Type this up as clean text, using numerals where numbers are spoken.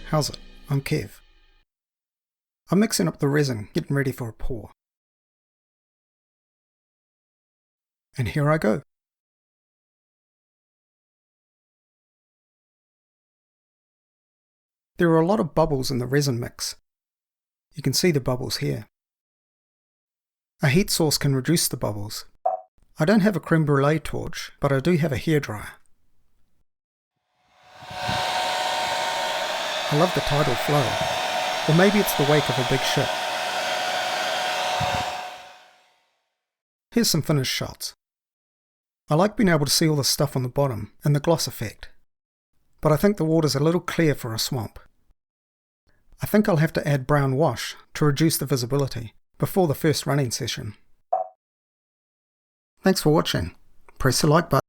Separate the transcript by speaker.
Speaker 1: How's it? I'm Kev. I'm mixing up the resin, getting ready for a pour. And here I go. There are a lot of bubbles in the resin mix. You can see the bubbles here. A heat source can reduce the bubbles. I don't have a creme brulee torch, but I do have a hairdryer. I love the tidal flow, or maybe it's the wake of a big ship. Here's some finished shots. I like being able to see all the stuff on the bottom and the gloss effect, but I think the water's a little clear for a swamp. I think I'll have to add brown wash to reduce the visibility before the first running session. Thanks for watching. Press the like button.